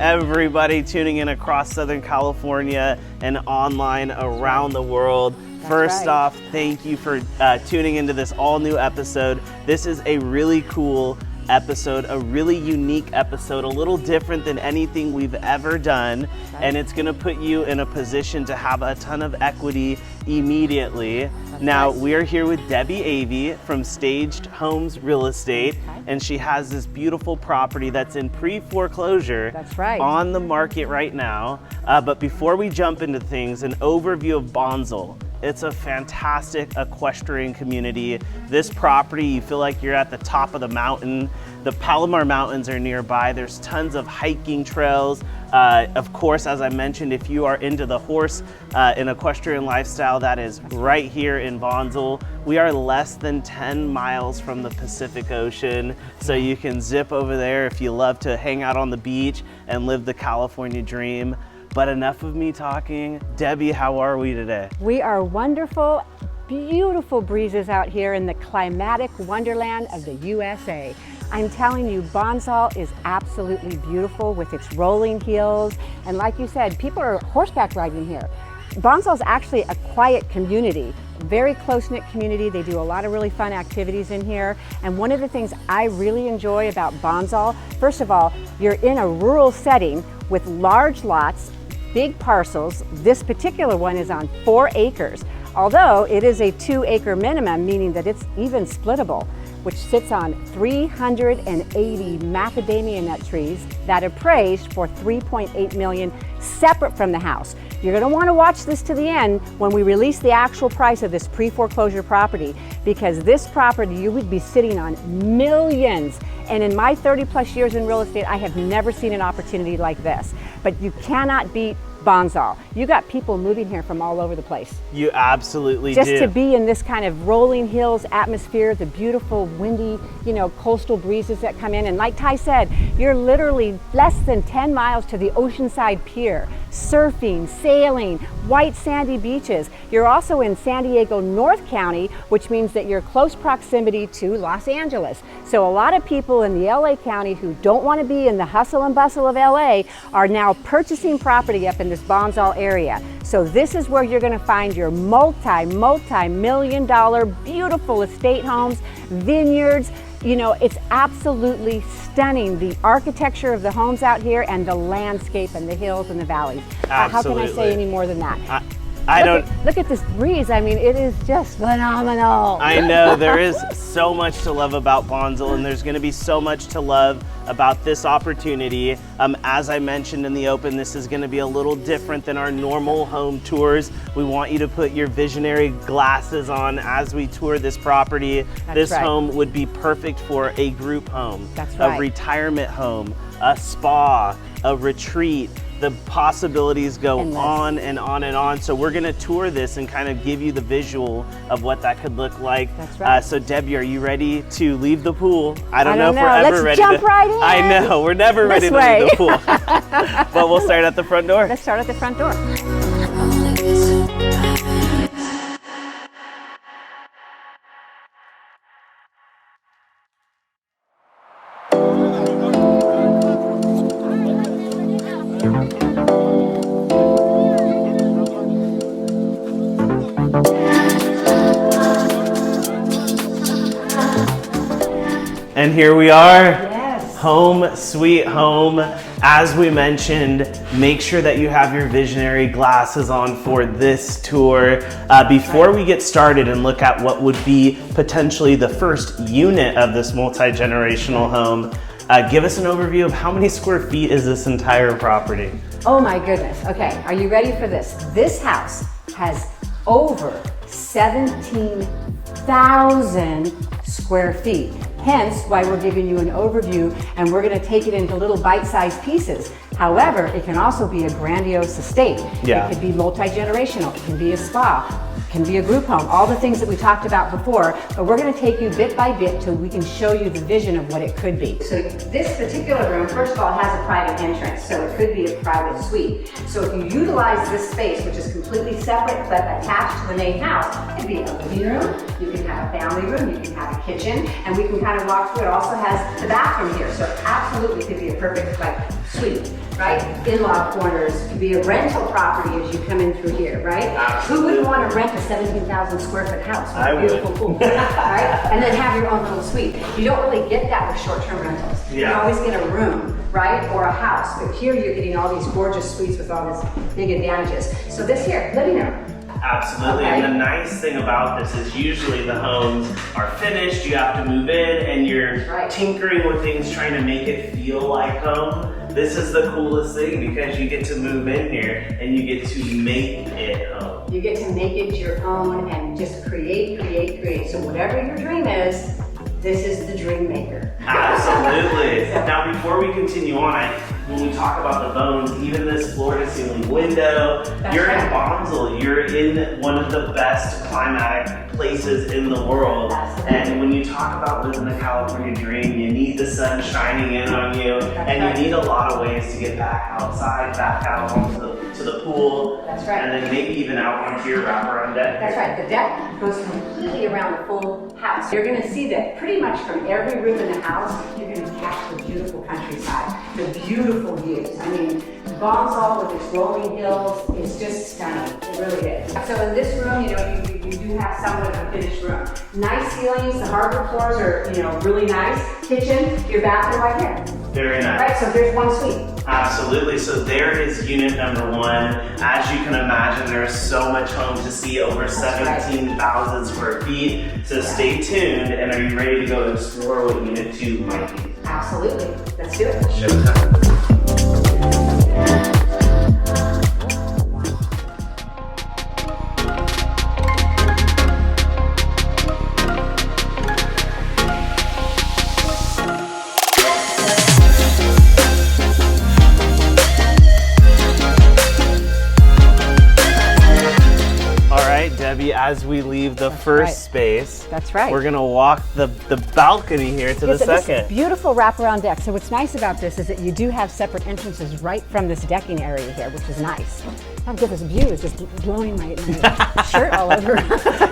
Everybody tuning in across Southern California and online around the world. First off, thank you for tuning into this all new episode. This is a really cool episode, a really unique episode, a little different than anything we've ever done. And it's gonna put you in a position to have a ton of equity immediately. Now, we are here with Debbie Avey from Staged Homes Real Estate, and she has this beautiful property that's in pre-foreclosure on the market right now. But before we jump into things, an overview of Bonsall. It's a fantastic equestrian community. This property, you feel like you're at the top of the mountain. The Palomar Mountains are nearby. There's tons of hiking trails. Of course, as I mentioned, if you are into the horse and equestrian lifestyle, that is right here in Bonsall. We are less than 10 miles from the Pacific Ocean, so you can zip over there if you love to hang out on the beach and live the California dream. But enough of me talking. Debbie, how are we today? We are wonderful, beautiful breezes out here in the climatic wonderland of the USA. I'm telling you, Bonsall is absolutely beautiful with its rolling hills. And like you said, people are horseback riding here. Bonsall is actually a quiet community, very close-knit community. They do a lot of really fun activities in here. And one of the things I really enjoy about Bonsall, first of all, you're in a rural setting with large lots, big parcels. This particular one is on 4 acres, although it is a 2-acre minimum, meaning that it's even splittable, which sits on 380 macadamia nut trees that appraised for $3.8 million, separate from the house. You're gonna wanna watch this to the end when we release the actual price of this pre-foreclosure property, because this property, you would be sitting on millions. And in my 30+ years in real estate, I have never seen an opportunity like this. But you cannot beat Bonsall. You got people moving here from all over the place. You absolutely do. Just to be in this kind of rolling hills atmosphere, the beautiful windy, coastal breezes that come in. And like Ty said, you're literally less than 10 miles to the Oceanside Pier, surfing, sailing, white sandy beaches. You're also in San Diego, North County, which means that you're close proximity to Los Angeles. So a lot of people in the LA County who don't want to be in the hustle and bustle of LA are now purchasing property up in this Bonsall area. So this is where you're going to find your multi-million dollar beautiful estate homes, vineyards. It's absolutely stunning, the architecture of the homes out here and the landscape and the hills and the valleys. How can I say any more than that? Look at this breeze. I mean, it is just phenomenal. I know, there is so much to love about Bonsall, and there's going to be so much to love about this opportunity. As I mentioned in the open, this is going to be a little different than our normal home tours. We want you to put your visionary glasses on as we tour this property. This home would be perfect for a group home, a retirement home, a spa, a retreat. The possibilities go on and on and on. So we're gonna tour this and kind of give you the visual of what that could look like. That's right. So Debbie, are you ready to leave the pool? I don't know if we're ever ready. Let's jump right in. I know, we're never ready to leave the pool. But we'll start at the front door. Let's start at the front door. And here we are, home sweet home. As we mentioned, make sure that you have your visionary glasses on for this tour. Before we get started and look at what would be potentially the first unit of this multi-generational home, give us an overview of how many square feet is this entire property? Oh my goodness. Okay, are you ready for this? This house has over 17,000 square feet. Hence why we're giving you an overview, and we're going to take it into little bite-sized pieces. However, it can also be a grandiose estate. Yeah. It could be multi-generational. It can be a spa. Can be a group home, all the things that we talked about before, but we're going to take you bit by bit till we can show you the vision of what it could be. So this particular room, first of all, has a private entrance, so it could be a private suite. So if you utilize this space, which is completely separate but attached to the main house, it could be a living room, you can have a family room, you can have a kitchen, and we can kind of walk through. It also has the bathroom here, so it absolutely could be a perfect suite. Right? In-law corners, could be a rental property as you come in through here, right? Absolutely. Who wouldn't want to rent a 17,000 square foot house with I a beautiful would. pool, right? And then have your own little suite. You don't really get that with short-term rentals. Yeah. You always get a room, right? Or a house. But here you're getting all these gorgeous suites with all these big advantages. So this here, living room. Absolutely, Okay. and the nice thing about this is usually the homes are finished, you have to move in, and you're Right. tinkering with things trying to make it feel like home. This is the coolest thing because you get to move in here and you get to make it home. You get to make it your own and just create. So whatever your dream is, this is the dream maker. Absolutely. Now, before we continue on, when we talk about the bones, even this floor-to-ceiling window, That's you're right. in Bonsall. You're in one of the best climatic places in the world. Absolutely. And when you talk about living the California dream, you need the sun shining in on you, and right. you need a lot of ways to get back outside, back out onto the pool. That's right. And then maybe even out onto your wraparound deck. That's right, the deck goes completely around the full house. You're gonna see that pretty much from every room in the house, you're gonna catch the beautiful countryside, the beautiful views. I mean, Bonsall with its rolling hills is just stunning, it really is. So in this room, you know, you do have somewhat of a finished room. Nice ceilings, the hardwood floors are, you know, really nice. Kitchen, your bathroom right here. Very nice. Right, so there's one suite. Absolutely. So there is unit number one. As you can imagine, there's so much home to see, over 17,000 square feet. So stay tuned, and are you ready to go explore what unit 2 might be? Absolutely, let's do it. Showtime. Debbie, as we leave the first space, That's right. we're gonna walk the balcony here to the It's this second. beautiful wraparound deck. So what's nice about this is that you do have separate entrances right from this decking area here, which is nice. How good this view is just blowing my shirt all over.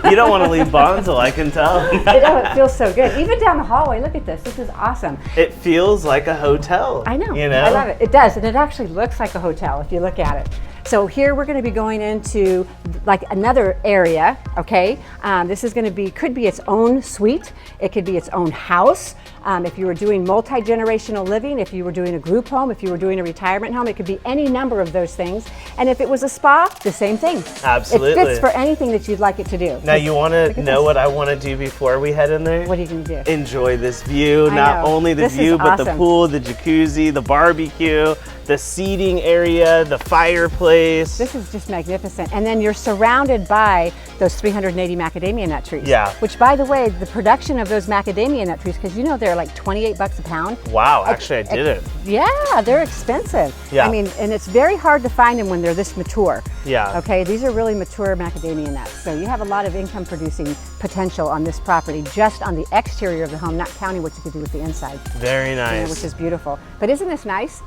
You don't want to leave Bonsall, I can tell. It feels so good. Even down the hallway, look at this. This is awesome. It feels like a hotel. I know. You know? I love it. It does, and it actually looks like a hotel if you look at it. So here we're going to be going into like another area, okay? This is going to be, could be its own suite. It could be its own house. If you were doing multi-generational living, if you were doing a group home, if you were doing a retirement home, it could be any number of those things. And if it was a spa, the same thing. Absolutely. It fits for anything that you'd like it to do. Now you want to know what I want to do before we head in there? What are you going to do? Enjoy this view. I Not know. only the This is view, but the awesome. pool, the jacuzzi, the barbecue, the seating area, the fireplace. This is just magnificent. And then you're surrounded by those 380 macadamia nut trees. Yeah. Which, by the way, the production of those macadamia nut trees, because you know they're like 28 bucks a pound. Wow, actually I didn't. Yeah, they're expensive. Yeah. I mean, and it's very hard to find them when they're this mature. Yeah. Okay, these are really mature macadamia nuts. So you have a lot of income producing potential on this property, just on the exterior of the home, not counting what you could do with the inside. Very You know, nice. which is beautiful. But isn't this nice?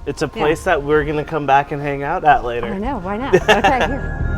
It's a place that we're going to come back and hang out at later. I know, why not? Okay, here.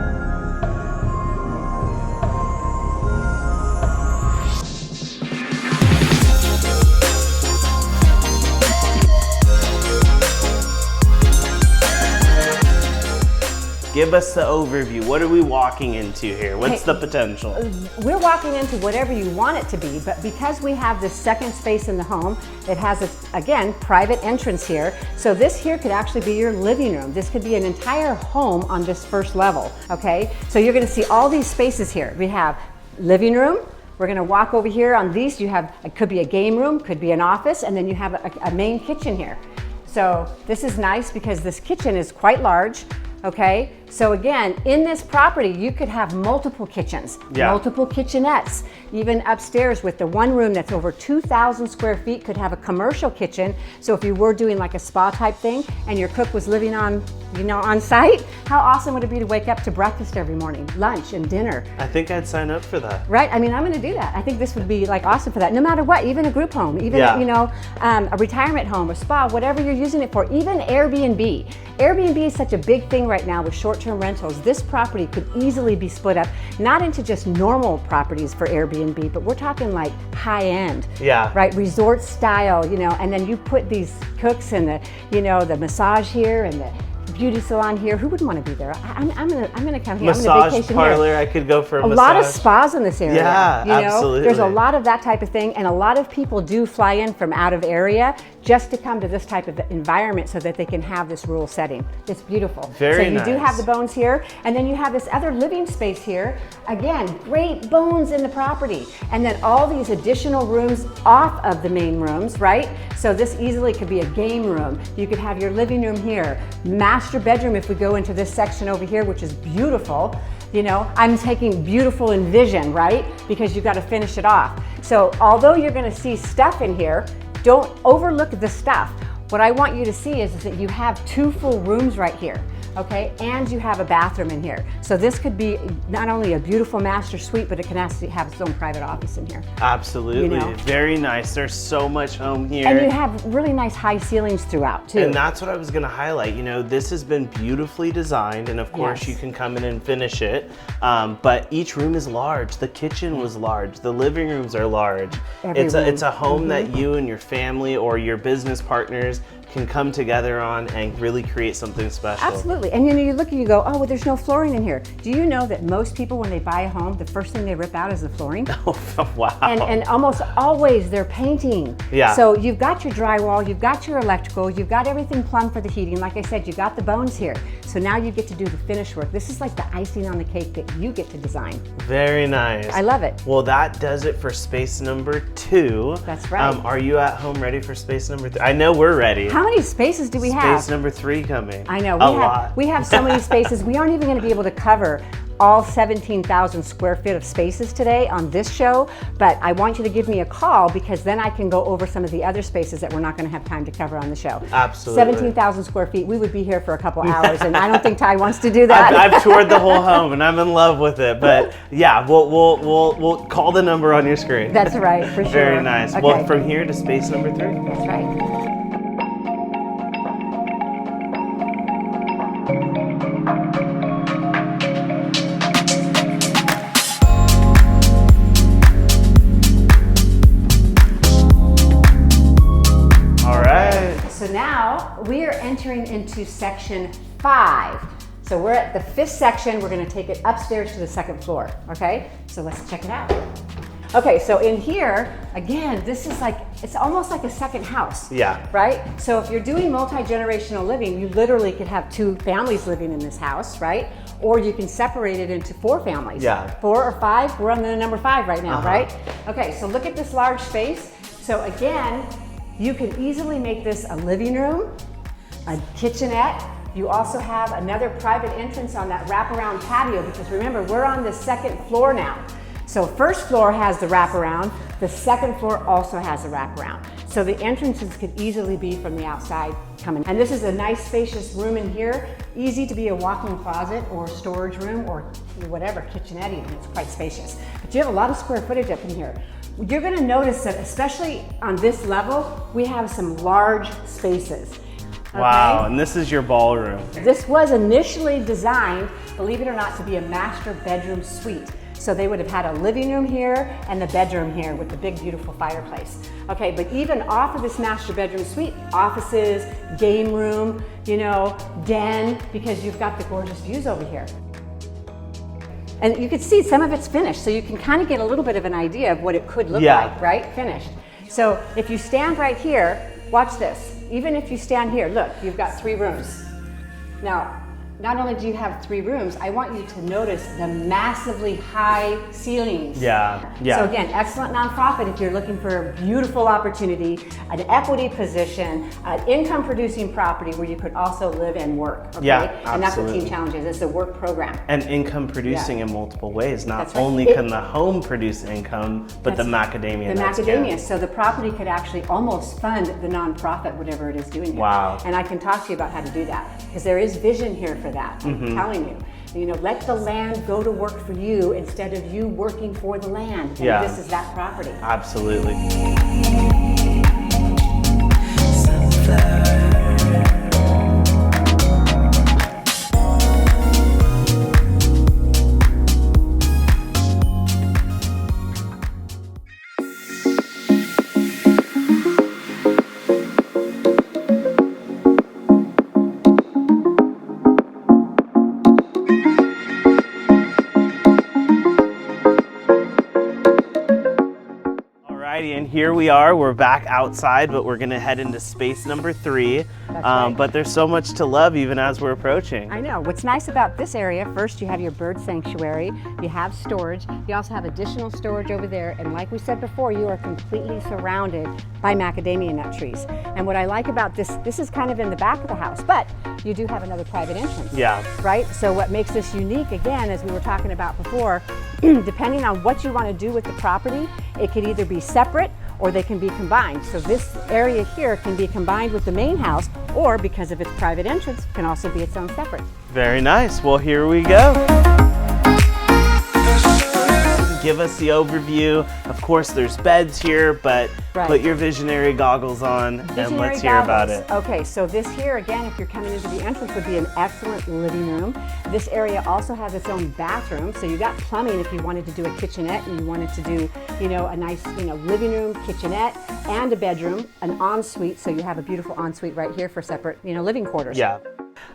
Give us the overview. What are we walking into here? What's Okay. the potential? We're walking into whatever you want it to be, but because we have this second space in the home, it has a, again, private entrance here. So this here could actually be your living room. This could be an entire home on this first level, okay? So you're gonna see all these spaces here. We have living room. We're gonna walk over here on these. You have, it could be a game room, could be an office, and then you have a main kitchen here. So this is nice because this kitchen is quite large, okay? So again, in this property, you could have multiple kitchens, multiple kitchenettes. Even upstairs with the one room that's over 2,000 square feet could have a commercial kitchen. So if you were doing like a spa type thing and your cook was living on, on site, how awesome would it be to wake up to breakfast every morning, lunch and dinner? I think I'd sign up for that. Right? I mean, I'm going to do that. I think this would be like awesome for that. No matter what, even a group home, even, a retirement home, a spa, whatever you're using it for, even Airbnb. Airbnb is such a big thing right now with short-term rentals. This property could easily be split up, not into just normal properties for Airbnb, but we're talking like high-end, right? Resort style, and then you put these cooks and the massage here and the beauty salon here. Who wouldn't want to be there? I'm gonna come here. Massage I'm gonna vacation parlor. here. I could go for a massage. lot of spas in this area. Yeah, absolutely. There's a lot of that type of thing, and a lot of people do fly in from out of area just to come to this type of environment so that they can have this rural setting. It's beautiful. Very nice. So you do have the bones here, and then you have this other living space here. Again, great bones in the property, and then all these additional rooms off of the main rooms, right? So this easily could be a game room. You could have your living room here, master bedroom if we go into this section over here, which is beautiful. I'm taking beautiful in vision, right? Because you've got to finish it off. So although you're going to see stuff in here, don't overlook the stuff. What I want you to see is that you have 2 full rooms right here. Okay, and you have a bathroom in here. So this could be not only a beautiful master suite, but it can actually have its own private office in here. Absolutely, very nice. There's so much home here. And you have really nice high ceilings throughout too. And that's what I was gonna highlight. This has been beautifully designed, and of course you can come in and finish it. But each room is large. The kitchen was large. The living rooms are large. It's a home that you and your family or your business partners can come together on and really create something special. Absolutely. And you look and you go, oh, well, there's no flooring in here. Do you know that most people, when they buy a home, the first thing they rip out is the flooring? Oh, wow. And almost always they're painting. Yeah. So you've got your drywall, you've got your electrical, you've got everything plumbed for the heating. Like I said, you've got the bones here. So now you get to do the finish work. This is like the icing on the cake that you get to design. Very nice. I love it. Well, that does it for space number 2. That's right. Are you at home ready for space number 3? I know we're ready. How many spaces do we have? Space number 3 coming. I know. A lot. We have so many spaces. We aren't even going to be able to cover all 17,000 square feet of spaces today on this show, but I want you to give me a call because then I can go over some of the other spaces that we're not going to have time to cover on the show. Absolutely. 17,000 square feet, we would be here for a couple hours, and I don't think Ty wants to do that. I've toured the whole home and I'm in love with it, but yeah, we'll call the number on your screen. That's right, for sure. Very nice. Okay. Well, from here to space number 3. That's right. So now we are entering into section 5. So we're at the 5th section. We're going to take it upstairs to the 2nd floor. Okay, so let's check it out. Okay, so in here, again, this is like, it's almost like a second house. Yeah. Right? So if you're doing multi-generational living, you literally could have 2 families living in this house, right? Or you can separate it into 4 families. Yeah. 4 or 5, we're on the number 5 right now, right? Okay, so look at this large space. So again, you can easily make this a living room, a kitchenette. You also have another private entrance on that wraparound patio because remember, we're on the 2nd floor now. So 1st floor has the wraparound, the 2nd floor also has a wraparound. So the entrances could easily be from the outside coming. And this is a nice spacious room in here, easy to be a walk-in closet or storage room or whatever, kitchenette even, it's quite spacious. But you have a lot of square footage up in here. You're going to notice that especially on this level, we have some large spaces. Okay? Wow, and this is your ballroom. This was initially designed, believe it or not, to be a master bedroom suite. So they would have had a living room here and the bedroom here with the big beautiful fireplace. Okay, but even off of this master bedroom suite, offices, game room, den, because you've got the gorgeous views over here. And you can see some of it's finished, so you can kind of get a little bit of an idea of what it could look like, right? Finished. So if you stand right here, watch this. Even if you stand here, look, you've got 3 rooms. Now, not only do you have 3 rooms, I want you to notice the massively high ceilings. Yeah. So again, excellent nonprofit if you're looking for a beautiful opportunity, an equity position, an income producing property where you could also live and work. Okay? Yeah, and that's what absolutely. Teen Challenge is. It's a work program. And income producing in multiple ways. Not That's right. only can the home produce income, but the macadamia The nuts macadamia. can. So the property could actually almost fund the nonprofit, whatever it is doing here. Wow. And I can talk to you about how to do that because there is vision here for that. I'm telling you. You know, let the land go to work for you instead of you working for the land. And this is that property. Absolutely. And here we are, we're back outside, but we're gonna head into space number 3. Right. But there's so much to love even as we're approaching. I know. What's nice about this area, first you have your bird sanctuary, you have storage, you also have additional storage over there, and like we said before, you are completely surrounded by macadamia nut trees. And what I like about this is kind of in the back of the house, but you do have another private entrance. Yeah. Right? So what makes this unique, again, as we were talking about before, depending on what you want to do with the property, it could either be separate or they can be combined. So this area here can be combined with the main house, or because of its private entrance, can also be its own separate. Very nice. Well, here we go. Give us the overview. Of course, there's beds here, but put your visionary goggles on and let's hear about it. Okay, so this here, again, if you're coming into the entrance, would be an excellent living room. This area also has its own bathroom, so you got plumbing if you wanted to do a kitchenette and you wanted to do, you know, a nice, you know, living room, kitchenette, and a bedroom, an ensuite, so you have a beautiful ensuite right here for separate, you know, living quarters. Yeah.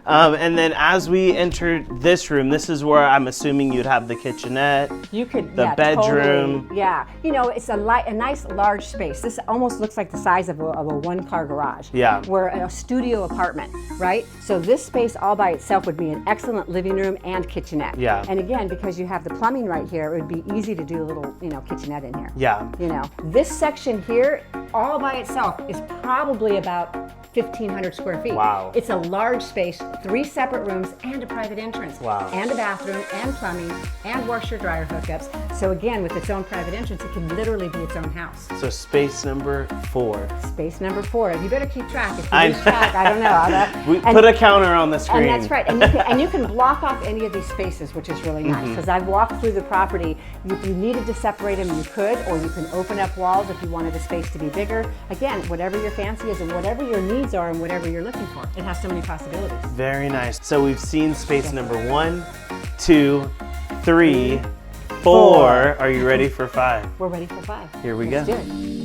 And then as we enter this room, this is where I'm assuming you'd have the kitchenette, you could, the bedroom. Totally. Yeah, you know, it's a nice large space. This almost looks like the size of a one-car garage. Yeah. We're a studio apartment, right? So this space all by itself would be an excellent living room and kitchenette. Yeah. And again, because you have the plumbing right here, it would be easy to do a little, you know, kitchenette in here. Yeah. You know, this section here, all by itself, is probably about 1,500 square feet. Wow. It's a large space, 3 separate rooms and a private entrance. Wow. And a bathroom and plumbing and washer dryer hookups. So again, with its own private entrance, it can literally be its own house. So space number 4. Space number 4. You better keep track. If you lose track, I don't know. We put a counter on the screen. And that's right. And you can block off any of these spaces, which is really nice. Because I've walked through the property. If you needed to separate them, you could, or you can open up walls if you wanted the space to be bigger. Again, whatever your fancy is and whatever your needs are and whatever you're looking for. It has so many possibilities. Very nice. So we've seen space number 1, 2, 3, 4. Are you ready for 5? We're ready for 5. Here we Let's go. do it.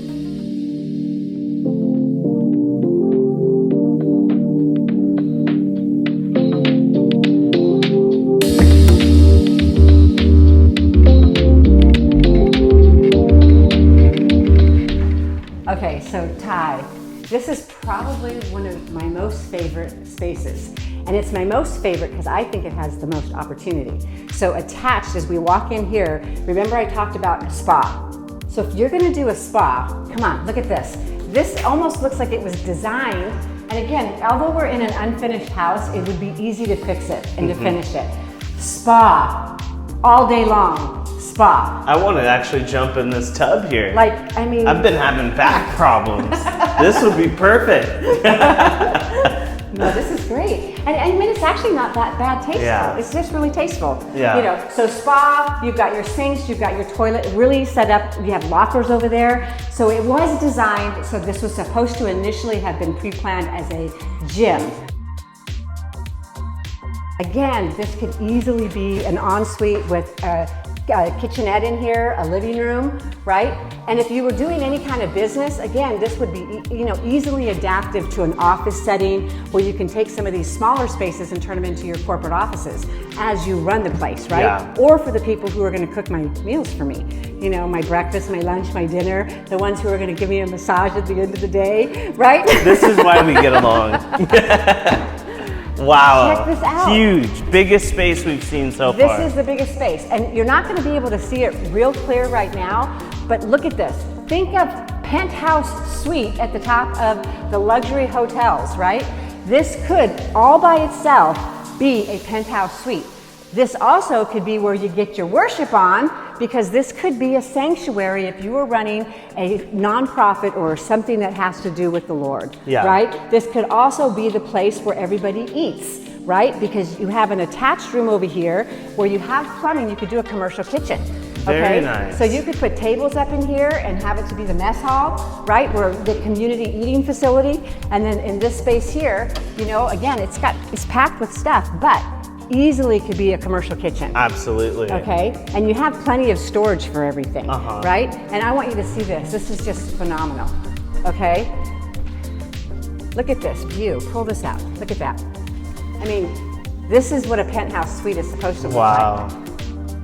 Okay, so Ty, this is probably one of my most favorite spaces. And it's my most favorite because I think it has the most opportunity. So attached as we walk in here, remember I talked about a spa. So if you're gonna do a spa, come on, look at this. This almost looks like it was designed, and again, although we're in an unfinished house, it would be easy to fix it and to finish it. Spa, all day long. Spa. I want to actually jump in this tub here. Like, I mean, I've been having back problems. This would be perfect. No, this is great. And I mean, it's actually not that bad tasteful. Yeah. It's just really tasteful. Yeah. You know, so spa, you've got your sinks, you've got your toilet really set up, you have lockers over there. So it was designed, so this was supposed to initially have been pre-planned as a gym. Again, this could easily be an ensuite with a kitchenette in here, a living room, right? And if you were doing any kind of business, again, this would be, you know, easily adaptive to an office setting where you can take some of these smaller spaces and turn them into your corporate offices as you run the place, right? Yeah. Or for the people who are going to cook my meals for me. You know, my breakfast, my lunch, my dinner, the ones who are going to give me a massage at the end of the day, right? This is why we get along. Wow. Check this out. Huge. Biggest space we've seen so far. This is the biggest space. And you're not going to be able to see it real clear right now, but look at this. Think of penthouse suite at the top of the luxury hotels, right? This could all by itself be a penthouse suite. This also could be where you get your worship on, because this could be a sanctuary if you were running a nonprofit or something that has to do with the Lord, right? This could also be the place where everybody eats, right? Because you have an attached room over here where you have plumbing. You could do a commercial kitchen. Very nice. So you could put tables up in here and have it to be the mess hall, right? Where the community eating facility. And then in this space here, you know, again, it's packed with stuff, but easily could be a commercial kitchen. Absolutely. Okay, and you have plenty of storage for everything, right? And I want you to see this. This is just phenomenal. Okay, look at this view. Pull this out. Look at that. I mean, this is what a penthouse suite is supposed to look like.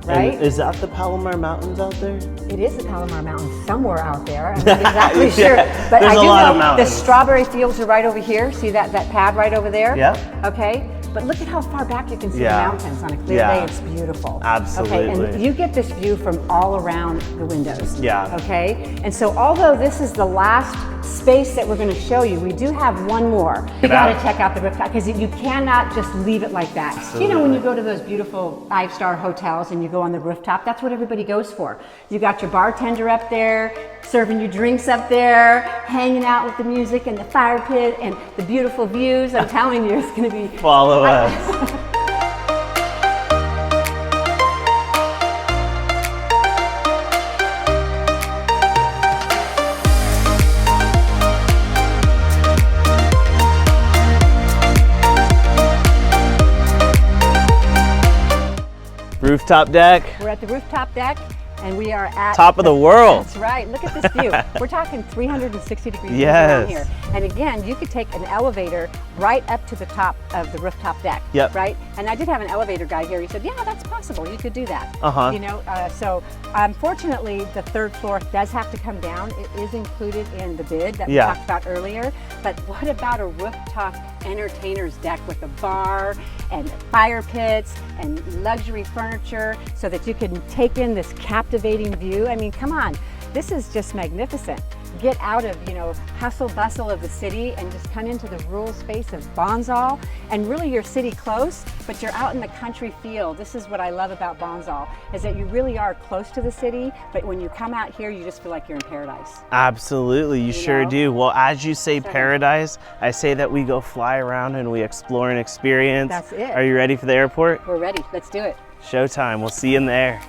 Right? And is that the Palomar Mountains out there? It is the Palomar Mountains somewhere out there. I'm not exactly sure. But There's I do a lot know of mountains. the strawberry fields are right over here. See that pad right over there? Yeah. Okay. But look at how far back you can see the mountains on a clear day. It's beautiful. Absolutely. Okay, and you get this view from all around the windows. Yeah. Okay, and so although this is the last space that we're going to show you, we do have one more. You got to check out the rooftop, because you cannot just leave it like that. Absolutely. You know, when you go to those beautiful 5-star hotels and you go on the rooftop, that's what everybody goes for. You got your bartender up there, serving you drinks up there, hanging out with the music and the fire pit and the beautiful views. I'm telling you, it's going to be... Follow us. Rooftop deck. We're at the rooftop deck. And we are at top of the world. That's right. Look at this view. We're talking 360 degrees around here. And again, you could take an elevator right up to the top of the rooftop deck. Yep. Right. And I did have an elevator guy here. He said, "Yeah, that's possible. You could do that." You know. So unfortunately, the third floor does have to come down. It is included in the bid that we talked about earlier. But what about a rooftop entertainer's deck with a bar and fire pits and luxury furniture, so that you can take in this captivating view? I mean, come on, this is just magnificent. Get out of, you know, hustle bustle of the city and just come into the rural space of Bonsall, and really you're city close, but you're out in the country feel. This is what I love about Bonsall, is that you really are close to the city, but when you come out here, you just feel like you're in paradise. Absolutely, you sure do. Well, as you say paradise, I say that we go fly around and we explore and experience. That's it. Are you ready for the airport? We're ready. Let's do it. Showtime. We'll see you in the air.